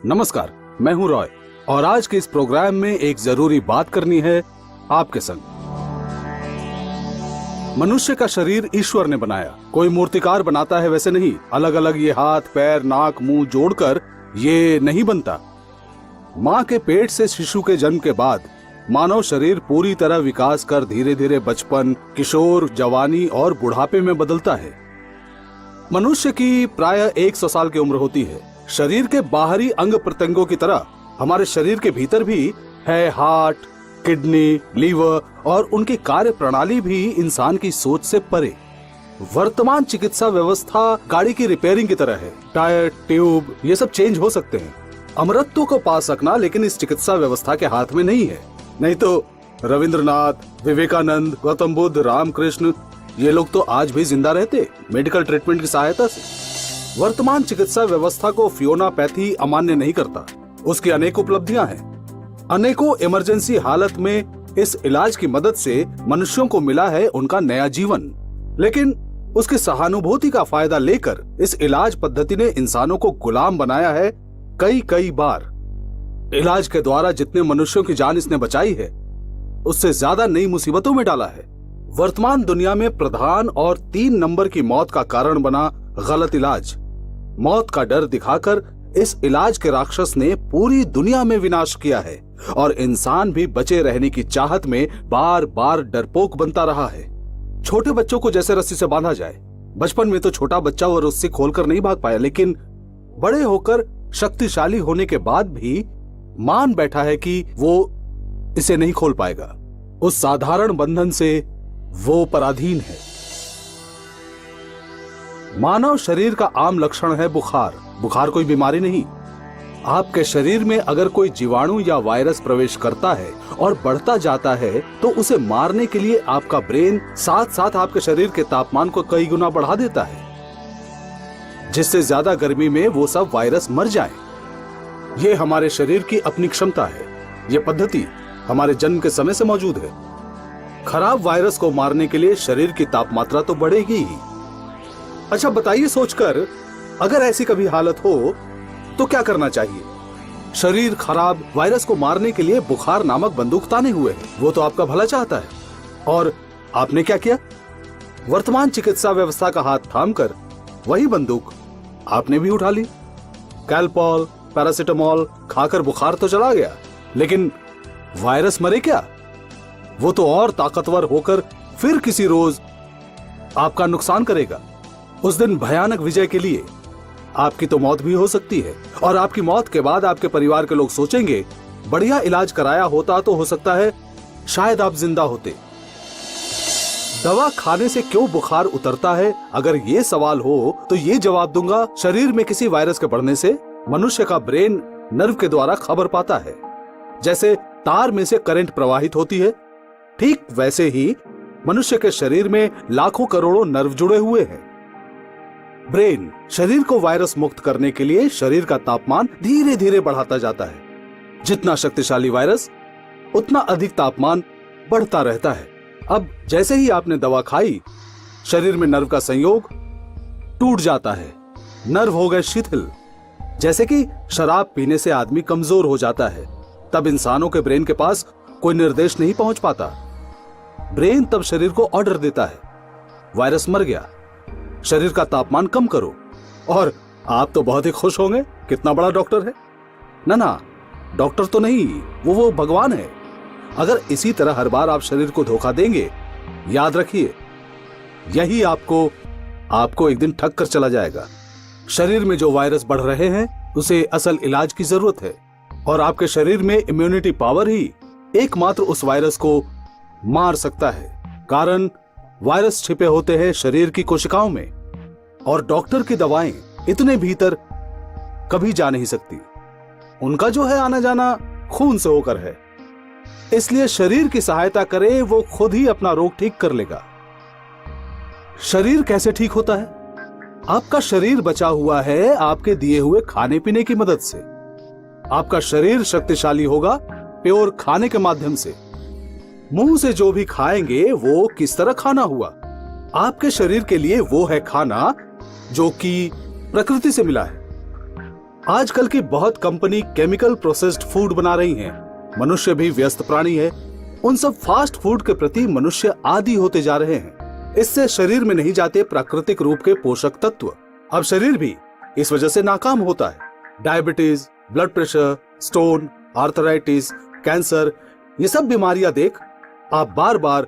नमस्कार, मैं हूं रॉय और आज के इस प्रोग्राम में एक जरूरी बात करनी है आपके संग। मनुष्य का शरीर ईश्वर ने बनाया, कोई मूर्तिकार बनाता है वैसे नहीं। अलग अलग ये हाथ, पैर, नाक, मुंह जोड़कर ये नहीं बनता। माँ के पेट से शिशु के जन्म के बाद मानव शरीर पूरी तरह विकास कर धीरे धीरे बचपन, किशोर, जवानी और बुढ़ापे में बदलता है। मनुष्य की प्रायः 100 साल की उम्र होती है। शरीर के बाहरी अंग प्रत्यंगों की तरह हमारे शरीर के भीतर भी है हार्ट, किडनी, लीवर और उनकी कार्य प्रणाली भी इंसान की सोच से परे। वर्तमान चिकित्सा व्यवस्था गाड़ी की रिपेयरिंग की तरह है। टायर, ट्यूब ये सब चेंज हो सकते हैं। अमरत्व को पा सकना लेकिन इस चिकित्सा व्यवस्था के हाथ में नहीं है। नहीं तो रविंद्रनाथ, विवेकानंद, गौतम बुद्ध, रामकृष्ण ये लोग तो आज भी जिंदा रहते मेडिकल ट्रीटमेंट की सहायता से। वर्तमान चिकित्सा व्यवस्था को फियोना पैथी अमान्य नहीं करता। उसकी अनेक उपलब्धियां हैं। अनेकों इमरजेंसी हालत में इस इलाज की मदद से मनुष्यों को मिला है उनका नया जीवन। लेकिन उसकी सहानुभूति का फायदा लेकर इस इलाज पद्धति ने इंसानों को गुलाम बनाया है कई बार। इलाज के द्वारा जितने मनुष्यों की जान इसने बचाई है उससे ज्यादा नई मुसीबतों में डाला है। वर्तमान दुनिया में प्रधान और 3 नंबर की मौत का कारण बना गलत इलाज। मौत का डर दिखाकर इस इलाज के राक्षस ने पूरी दुनिया में विनाश किया है और इंसान भी बचे रहने की चाहत में बार बार डरपोक बनता रहा है। छोटे बच्चों को जैसे रस्सी से बांधा जाए। बचपन में तो छोटा बच्चा वो रस्सी खोलकर नहीं भाग पाया, लेकिन बड़े होकर शक्तिशाली होने के बाद भी मान बैठा है कि वो इसे नहीं खोल पाएगा। उस साधारण बंधन से वो पराधीन है। मानव शरीर का आम लक्षण है बुखार। बुखार कोई बीमारी नहीं। आपके शरीर में अगर कोई जीवाणु या वायरस प्रवेश करता है और बढ़ता जाता है तो उसे मारने के लिए आपका ब्रेन साथ साथ आपके शरीर के तापमान को कई गुना बढ़ा देता है, जिससे ज्यादा गर्मी में वो सब वायरस मर जाएं। ये हमारे शरीर की अपनी क्षमता है। ये पद्धति हमारे जन्म के समय से मौजूद है। खराब वायरस को मारने के लिए शरीर की तापमात्रा तो बढ़ेगी ही। अच्छा बताइए सोचकर, अगर ऐसी कभी हालत हो तो क्या करना चाहिए? शरीर खराब वायरस को मारने के लिए बुखार नामक बंदूक ताने हुए है। वो तो आपका भला चाहता है। और आपने क्या किया? वर्तमान चिकित्सा व्यवस्था का हाथ थामकर वही बंदूक आपने भी उठा ली। कैलपॉल, पैरासिटामोल खाकर बुखार तो चला गया, लेकिन वायरस मरे क्या? वो तो और ताकतवर होकर फिर किसी रोज आपका नुकसान करेगा। उस दिन भयानक विजय के लिए आपकी तो मौत भी हो सकती है और आपकी मौत के बाद आपके परिवार के लोग सोचेंगे बढ़िया इलाज कराया होता तो हो सकता है शायद आप जिंदा होते। दवा खाने से क्यों बुखार उतरता है, अगर ये सवाल हो तो ये जवाब दूंगा, शरीर में किसी वायरस के बढ़ने से मनुष्य का ब्रेन नर्व के द्वारा खबर पाता है। जैसे तार में से करंट प्रवाहित होती है, ठीक वैसे ही मनुष्य के शरीर में लाखों करोड़ों नर्व जुड़े हुए हैं। ब्रेन शरीर को वायरस मुक्त करने के लिए शरीर का तापमान धीरे धीरे बढ़ाता जाता है। जितना शक्तिशाली वायरस उतना अधिक तापमान बढ़ता रहता है। अब जैसे ही आपने दवा खाई, शरीर में नर्व का संयोग टूट जाता है। नर्व हो गए शिथिल। जैसे कि शराब पीने से आदमी कमजोर हो जाता है, तब इंसानों के ब्रेन के पास कोई निर्देश नहीं पहुंच पाता। ब्रेन तब शरीर को ऑर्डर देता है, वायरस मर गया, शरीर का तापमान कम करो। और आप तो बहुत ही खुश होंगे, कितना बड़ा डॉक्टर है। ना, डॉक्टर तो नहीं, वो भगवान है। अगर इसी तरह हर बार आप शरीर को धोखा देंगे, याद रखिए यही आपको एक दिन ठग कर चला जाएगा। शरीर में जो वायरस बढ़ रहे हैं उसे असल इलाज की जरूरत है और आपके शरीर में इम्यूनिटी पावर ही एकमात्र उस वायरस को मार सकता है। कारण वायरस छिपे होते हैं शरीर की कोशिकाओं में और डॉक्टर की दवाएं इतने भीतर कभी जा नहीं सकती। उनका जो है आना जाना खून से होकर है। इसलिए शरीर की सहायता करे, वो खुद ही अपना रोग ठीक कर लेगा। शरीर कैसे ठीक होता है? आपका शरीर बचा हुआ है आपके दिए हुए खाने पीने की मदद से। आपका शरीर शक्तिशाली होगा प्योर खाने के माध्यम से। मुंह से जो भी खाएंगे वो किस तरह खाना हुआ? आपके शरीर के लिए वो है खाना जो कि प्रकृति से मिला है। आजकल की बहुत कंपनी केमिकल प्रोसेस्ड फूड बना रही हैं। मनुष्य भी व्यस्त प्राणी है। उन सब फास्ट फूड के प्रति मनुष्य आदी होते जा रहे हैं। इससे शरीर में नहीं जाते प्राकृतिक रूप के पोषक तत्व। अब शरीर भी इस वजह से नाकाम होता है। Diabetes, blood pressure, stone, arthritis, cancer, ये सब बीमारियां देख आप बार बार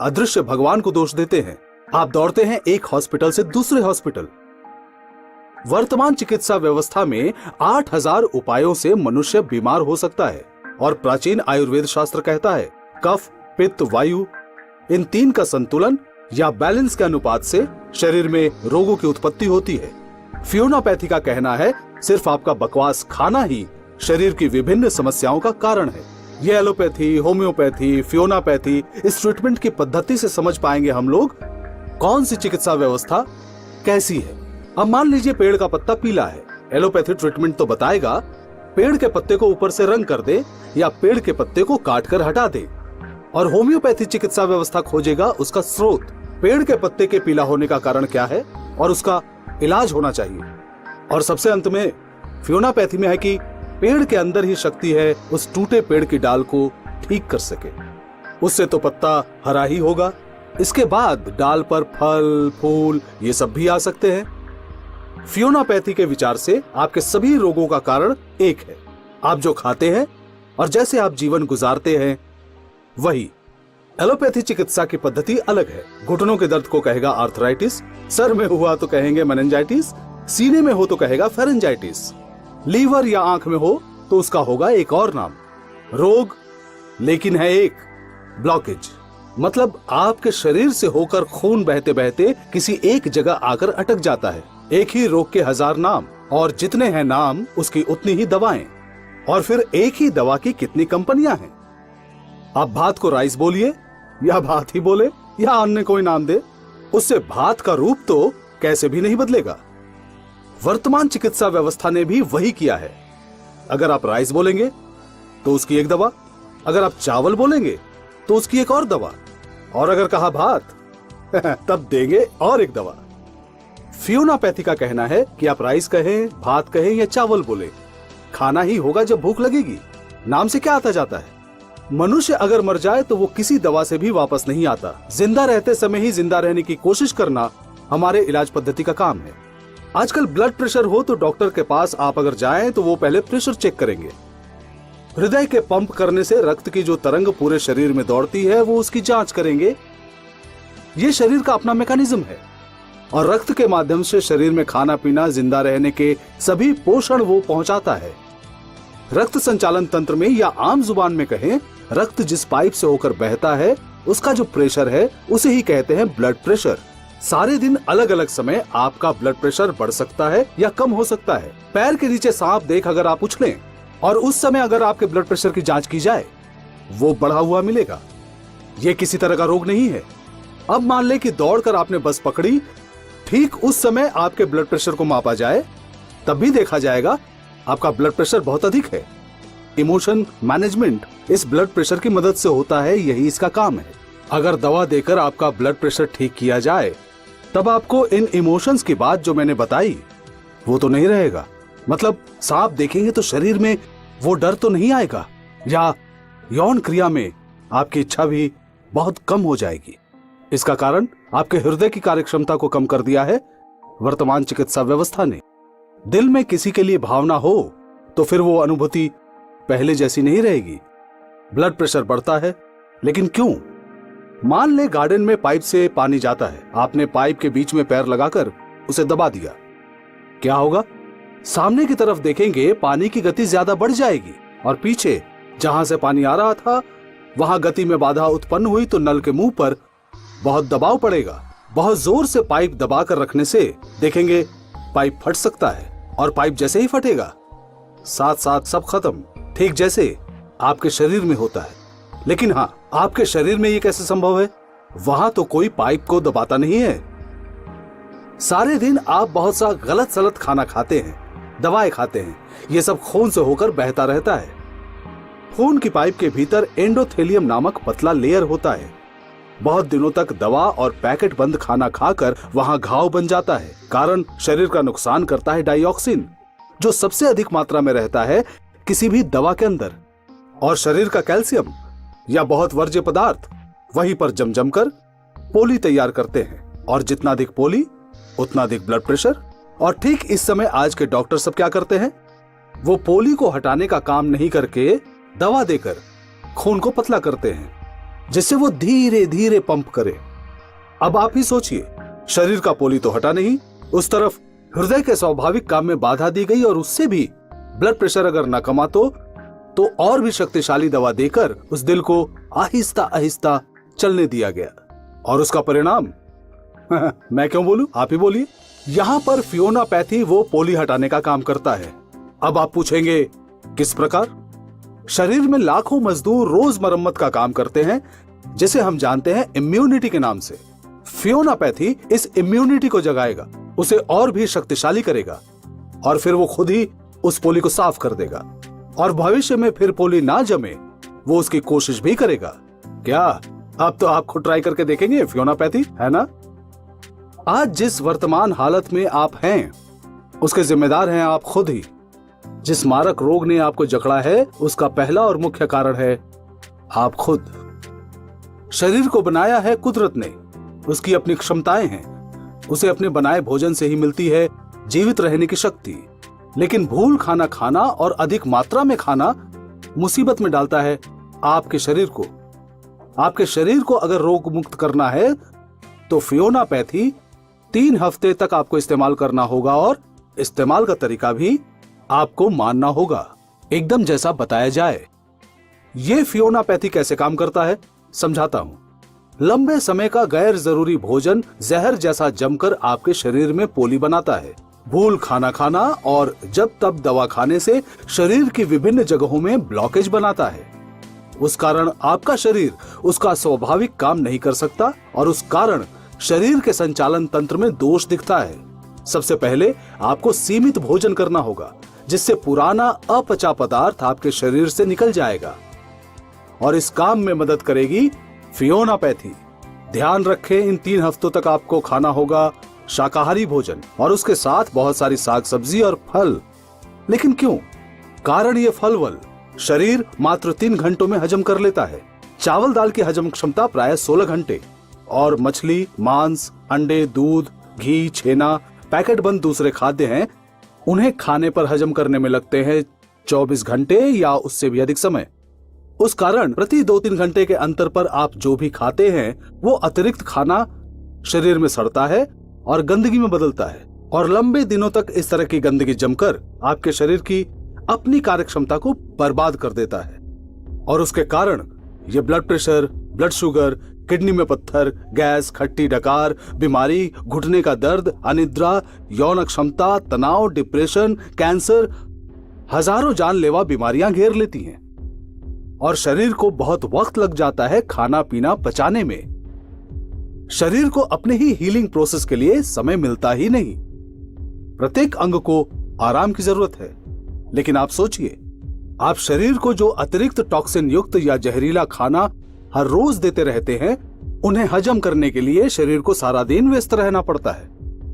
अदृश्य भगवान को दोष देते हैं। आप दौड़ते हैं एक हॉस्पिटल से दूसरे हॉस्पिटल। वर्तमान चिकित्सा व्यवस्था में 8000 उपायों से मनुष्य बीमार हो सकता है और प्राचीन आयुर्वेद शास्त्र कहता है कफ, पित्त, वायु, इन तीन का संतुलन या बैलेंस के अनुपात से शरीर में रोगों की उत्पत्ति होती है। फियोनापैथी का कहना है सिर्फ आपका बकवास खाना ही शरीर की विभिन्न समस्याओं का कारण है। ये एलोपैथी, होम्योपैथी, फियोनापैथी, इस ट्रीटमेंट की पद्धति से समझ पाएंगे हम लोग कौन सी चिकित्सा व्यवस्था कैसी है। अब मान लीजिए पेड़ का पत्ता पीला है। एलोपैथी ट्रीटमेंट तो बताएगा पेड़ के पत्ते को ऊपर से रंग कर दे या पेड़ के पत्ते को काट कर हटा दे, और होम्योपैथी चिकित्सा व्यवस्था खोजेगा उसका स्रोत, पेड़ के पत्ते के पीला होने का कारण क्या है और उसका इलाज होना चाहिए। और सबसे अंत में फियोनापैथी में है कि पेड़ के अंदर ही शक्ति है उस टूटे पेड़ की डाल को ठीक कर सके, उससे तो पत्ता हरा ही होगा। इसके बाद डाल पर फल, फूल ये सब भी आ सकते हैं। फियोनापैथी के विचार से आपके सभी रोगों का कारण एक है, आप जो खाते हैं और जैसे आप जीवन गुजारते हैं वही। एलोपैथी चिकित्सा की पद्धति अलग है। घुटनों के दर्द को कहेगा आर्थराइटिस, सर में हुआ तो कहेंगे मेनिंजाइटिस, सीने में हो तो कहेगा फेरेंजाइटिस, लीवर या आंख में हो तो उसका होगा एक और नाम। रोग लेकिन है एक, ब्लॉकेज। मतलब आपके शरीर से होकर खून बहते बहते किसी एक जगह आकर अटक जाता है। एक ही रोग के 1000 नाम, और जितने हैं नाम उसकी उतनी ही दवाएं, और फिर एक ही दवा की कितनी कंपनियां हैं। आप भात को राइस बोलिए या भात ही बोले या अन्य कोई नाम दे, उससे भात का रूप तो कैसे भी नहीं बदलेगा। वर्तमान चिकित्सा व्यवस्था ने भी वही किया है। अगर आप राइस बोलेंगे तो उसकी एक दवा, अगर आप चावल बोलेंगे तो उसकी एक और दवा, और अगर कहा भात तब देंगे और एक दवा। फियोनापैथी का कहना है कि आप राइस कहें, भात कहें या चावल बोले, खाना ही होगा जब भूख लगेगी। नाम से क्या आता जाता है। मनुष्य अगर मर जाए तो वो किसी दवा से भी वापस नहीं आता। जिंदा रहते समय ही जिंदा रहने की कोशिश करना हमारे इलाज पद्धति का काम है। आजकल ब्लड प्रेशर हो तो डॉक्टर के पास आप अगर जाएं तो वो पहले प्रेशर चेक करेंगे। हृदय के पंप करने से रक्त की जो तरंग पूरे शरीर में दौड़ती है वो उसकी जांच करेंगे। ये शरीर का अपना मैकेनिज्म है, और रक्त के माध्यम से शरीर में खाना पीना, जिंदा रहने के सभी पोषण वो पहुंचाता है। रक्त संचालन तंत्र में या आम जुबान में कहें, रक्त जिस पाइप से होकर बहता है उसका जो प्रेशर है उसे ही कहते हैं ब्लड प्रेशर। सारे दिन अलग अलग समय आपका ब्लड प्रेशर बढ़ सकता है या कम हो सकता है। पैर के नीचे सांप देख अगर आप उछलें और उस समय अगर आपके ब्लड प्रेशर की जांच की जाए वो बढ़ा हुआ मिलेगा। ये किसी तरह का रोग नहीं है। अब मान ले कि दौड़कर आपने बस पकड़ी, ठीक उस समय आपके ब्लड प्रेशर को मापा जाए, तब भी देखा जाएगा आपका ब्लड प्रेशर बहुत अधिक है। इमोशन मैनेजमेंट इस ब्लड प्रेशर की मदद से होता है, यही इसका काम है। अगर दवा देकर आपका ब्लड प्रेशर ठीक किया जाए तब आपको इन इमोशंस की बात जो मैंने बताई वो तो नहीं रहेगा। मतलब सांप देखेंगे तो शरीर में वो डर तो नहीं आएगा, या यौन क्रिया में आपकी इच्छा भी बहुत कम हो जाएगी। इसका कारण आपके हृदय की कार्यक्षमता को कम कर दिया है वर्तमान चिकित्सा व्यवस्था ने। दिल में किसी के लिए भावना हो तो फिर वो अनुभूति पहले जैसी नहीं रहेगी। ब्लड प्रेशर बढ़ता है, लेकिन क्यों? मान ले गार्डन में पाइप से पानी जाता है, आपने पाइप के बीच में पैर लगाकर उसे दबा दिया, क्या होगा? सामने की तरफ देखेंगे पानी की गति ज्यादा बढ़ जाएगी, और पीछे जहां से पानी आ रहा था वहां गति में बाधा उत्पन्न हुई तो नल के मुंह पर बहुत दबाव पड़ेगा। बहुत जोर से पाइप दबाकर रखने से देखेंगे पाइप फट सकता है, और पाइप जैसे ही फटेगा साथ साथ सब खत्म, ठीक जैसे आपके शरीर में होता है। लेकिन हाँ, आपके शरीर में ये कैसे संभव है? वहां तो कोई पाइप को दबाता नहीं है। सारे दिन आप बहुत सा गलत सलत खाना खाते हैं, दवाएं खाते हैं, ये सब खून से होकर बहता रहता है। खून की पाइप के भीतर एंडोथेलियम नामक पतला लेयर होता है। बहुत दिनों तक दवा और पैकेट बंद खाना खाकर वहां घाव बन जाता है। कारण शरीर का नुकसान करता है डाइऑक्सिन। जो सबसे अधिक मात्रा में रहता है किसी भी दवा के अंदर। और शरीर का कैल्शियम या बहुत वर्ज्य पदार्थ वहीं पर जम कर पोली तैयार करते हैं, और जितना अधिक पोली उतना अधिक ब्लड प्रेशर। और ठीक इस समय आज के डॉक्टर सब क्या करते हैं, वो पोली को हटाने का काम नहीं करके दवा देकर खून को पतला करते हैं, जिससे वो धीरे धीरे पंप करे। अब आप ही सोचिए, शरीर का पोली तो हटा नहीं, उस तरफ हृदय के स्वाभाविक काम में बाधा दी गई, और उससे भी ब्लड प्रेशर अगर न कमा तो और भी शक्तिशाली दवा देकर उस दिल को आहिस्ता आहिस्ता चलने दिया गया। और उसका परिणाम मैं क्यों बोलूं, आप ही बोलिए। यहां पर फियोनापैथी वो पोली हटाने का काम करता है। अब आप पूछेंगे किस प्रकार? शरीर में लाखों मजदूर रोज मरम्मत का काम करते हैं, जिसे हम जानते हैं इम्यूनिटी के नाम से। फियोनापैथी इस इम्यूनिटी को जगाएगा, उसे और भी शक्तिशाली करेगा, और फिर वो खुद ही उस पोली को साफ कर देगा। और भविष्य में फिर पोली ना जमे वो उसकी कोशिश भी करेगा। क्या अब तो आपको ट्राई करके देखेंगे फियोनापैथी, है ना? आज जिस वर्तमान हालत में आप हैं उसके जिम्मेदार हैं आप खुद ही। जिस मारक रोग ने आपको जकड़ा है उसका पहला और मुख्य कारण है आप खुद। शरीर को बनाया है कुदरत ने, उसकी अपनी क्षमताएं हैं, उसे अपने बनाए भोजन से ही मिलती है जीवित रहने की शक्ति। लेकिन भूल खाना खाना और अधिक मात्रा में खाना मुसीबत में डालता है आपके शरीर को। आपके शरीर को अगर रोग मुक्त करना है तो फियोनापैथी 3 हफ्ते तक आपको इस्तेमाल करना होगा, और इस्तेमाल का तरीका भी आपको मानना होगा, एकदम जैसा बताया जाए। यह फियोनापैथी कैसे काम करता है समझाता हूं। लंबे समय का गैर जरूरी भोजन जहर जैसा जमकर आपके शरीर में पोली बनाता है। भूल खाना खाना और जब तब दवा खाने से शरीर की विभिन्न जगहों में ब्लॉकेज बनाता है। उस कारण आपका शरीर उसका स्वाभाविक काम नहीं कर सकता, और उस कारण शरीर के संचालन तंत्र में दोष दिखता है। सबसे पहले आपको सीमित भोजन करना होगा, जिससे पुराना अपचा पदार्थ आपके शरीर से निकल जाएगा, और इस काम में मदद करेगी फियोनापैथी। ध्यान रखें, इन 3 हफ्तों तक आपको खाना होगा शाकाहारी भोजन, और उसके साथ बहुत सारी साग सब्जी और फल। लेकिन क्यों? कारण ये फल वल शरीर मात्र 3 घंटों में हजम कर लेता है। चावल दाल की हजम क्षमता प्राय 16 घंटे, और मछली, मांस, अंडे, दूध, घी, छेना, पैकेट बंद दूसरे खाद्य हैं, उन्हें खाने पर हजम करने में लगते हैं 24 घंटे या उससे भी अधिक समय। उस कारण प्रति 2-3 घंटे के अंतर पर आप जो भी खाते हैं वो अतिरिक्त खाना शरीर में सड़ता है और गंदगी में बदलता है, और लंबे दिनों तक इस तरह की गंदगी जमकर आपके शरीर की अपनी कार्यक्षमता को बर्बाद कर देता है। और उसके कारण ये blood pressure, blood sugar, kidney में पत्थर, गैस, खट्टी डकार, बीमारी, घुटने का दर्द, अनिद्रा, यौन क्षमता, तनाव, डिप्रेशन, कैंसर, हजारों जानलेवा बीमारियां घेर लेती हैं। और शरीर को बहुत वक्त लग जाता है खाना पीना पचाने में। शरीर को अपने ही हीलिंग प्रोसेस के लिए समय मिलता ही नहीं। प्रत्येक अंग को आराम की जरूरत है। लेकिन आप सोचिए, आप शरीर को जो अतिरिक्त टॉक्सिन युक्त या जहरीला खाना हर रोज देते रहते हैं, उन्हें हजम करने के लिए शरीर को सारा दिन व्यस्त रहना पड़ता है।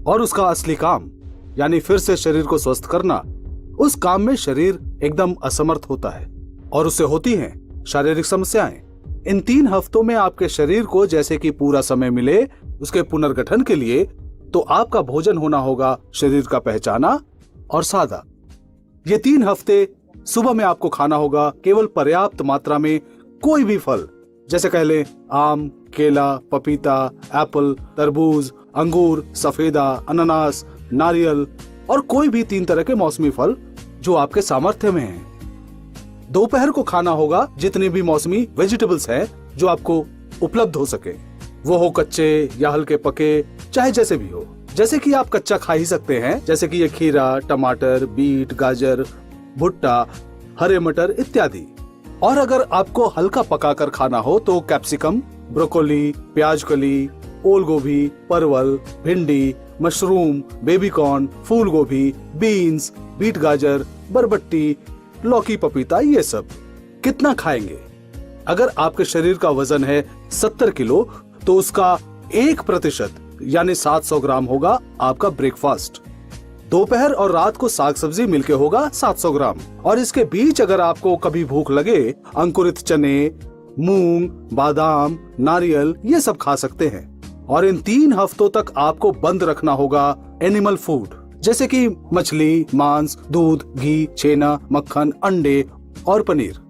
और उसका असली काम यानी फिर से शरीर को स्वस्थ करना, उस काम में शरीर एकदम असमर्थ होता है, और उससे होती हैं शारीरिक समस्याएं। इन 3 हफ्तों में आपके शरीर को जैसे कि पूरा समय मिले उसके पुनर्गठन के लिए, तो आपका भोजन होना होगा शरीर का पहचाना और सादा। ये 3 हफ्ते सुबह में आपको खाना होगा केवल पर्याप्त मात्रा में कोई भी फल, जैसे कह लें आम, केला, पपीता, एप्पल, तरबूज, अंगूर, सफेदा, अनानास, नारियल, और कोई भी 3 तरह के मौसमी फल जो आपके सामर्थ्य में हैं। दोपहर को खाना होगा जितने भी मौसमी वेजिटेबल्स हैं जो आपको उपलब्ध हो सके, वो हो कच्चे या हल्के पके, चाहे जैसे भी हो। जैसे कि आप कच्चा खा ही सकते हैं, जैसे कि ये खीरा, टमाटर, बीट, गाजर, भुट्टा, हरे मटर इत्यादि। और अगर आपको हल्का पकाकर खाना हो तो कैप्सिकम, ब्रोकोली, प्याज कली, ओल गोभी, परवल, भिंडी, मशरूम, बेबी कॉर्न, फूल गोभी, बीन्स, बीट गाजर, बरबट्टी, लौकी, पपीता, ये सब। कितना खाएंगे? अगर आपके शरीर का वजन है 70 किलो तो उसका 1% यानी 700 ग्राम होगा आपका ब्रेकफास्ट। दोपहर और रात को साग सब्जी मिलके होगा 700 ग्राम। और इसके बीच अगर आपको कभी भूख लगे, अंकुरित चने, मूंग, बादाम, नारियल ये सब खा सकते हैं। और इन 3 हफ्तों तक आपको बंद रखना होगा एनिमल फूड, जैसे कि मछली, मांस, दूध, घी, छेना, मक्खन, अंडे और पनीर।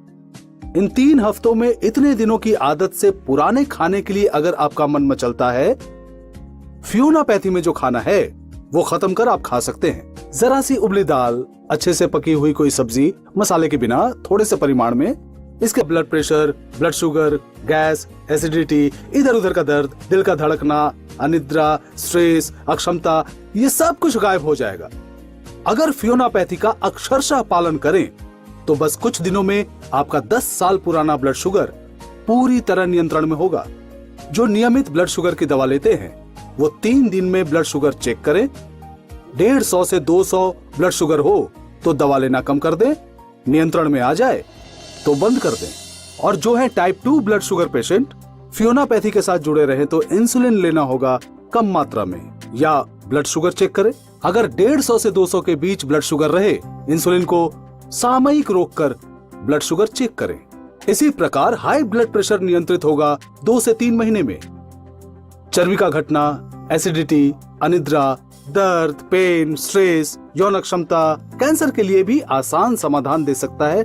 इन 3 हफ्तों में इतने दिनों की आदत से पुराने खाने के लिए अगर आपका मन मचलता है, फियोनापैथी में जो खाना है वो खत्म कर आप खा सकते हैं। जरा सी उबली दाल, अच्छे से पकी हुई कोई सब्जी, मसाले के बिना, थोड़े से परिमाण में। इसके blood pressure, blood sugar, gas, acidity, इधर उधर का दर्द, दिल का धड़कना, अनिद्रा, स्ट्रेस, अक्षमता, ये सब कुछ गायब हो जाएगा। अगर फियोनापैथी का अक्षरशः पालन करें तो बस कुछ दिनों में आपका 10 साल पुराना ब्लड शुगर पूरी तरह नियंत्रण में होगा। जो नियमित ब्लड शुगर की दवा लेते हैं वो 3 दिन में ब्लड शुगर चेक करें। 150 से 200 ब्लड शुगर हो तो दवा लेना कम कर दें, नियंत्रण में आ जाए तो बंद कर दें। और जो है टाइप 2 ब्लड शुगर पेशेंट, फियोनापैथी के साथ जुड़े रहें तो इंसुलिन लेना होगा कम मात्रा में, या ब्लड शुगर चेक करें। अगर 150 से 200 के बीच ब्लड शुगर रहे, इंसुलिन को सामयिक रोककर ब्लड शुगर चेक करें। इसी प्रकार हाई ब्लड प्रेशर नियंत्रित होगा 2 से 3 महीने में। चर्बी का घटना, एसिडिटी, अनिद्रा, दर्द, पेन, स्ट्रेस, यौन अक्षमता, कैंसर के लिए भी आसान समाधान दे सकता है